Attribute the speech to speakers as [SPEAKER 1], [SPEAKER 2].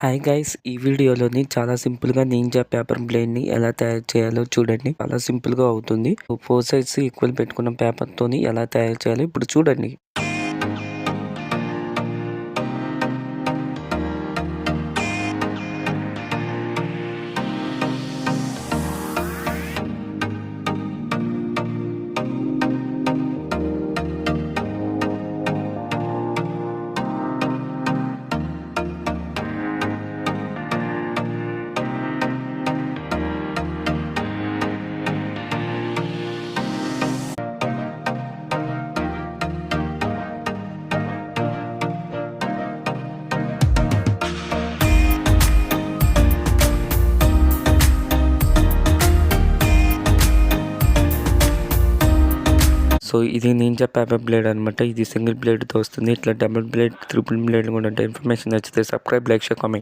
[SPEAKER 1] Hi guys! ఈ వీడియోలోని చాలా సింపుల్‌గా నింజా పేపర్ బ్లేడ్‌ని ఎలా తయారు చేయాలో చూడండి. చాలా సింపుల్‌గా అవుతుంది. 4 సైడ్స్ ఈక్వల్ పెట్టుకున్న పేపర్‌తోని ఎలా తయారు చేయాలో ఇప్పుడు చూడండి. సో ఇది నింజా పేపర్ బ్లేడ్ అనమాట. ఇది సింగిల్ బ్లేడ్‌తో వస్తుంది. ఇట్లా డబుల్ బ్లేడ్, ట్రిపుల్ బ్లేడ్ కూడా ఉంటాయి. ఇన్ఫర్మేషన్ నచ్చితే సబ్స్క్రైబ్, లైక్, షేర్, కామెంట్.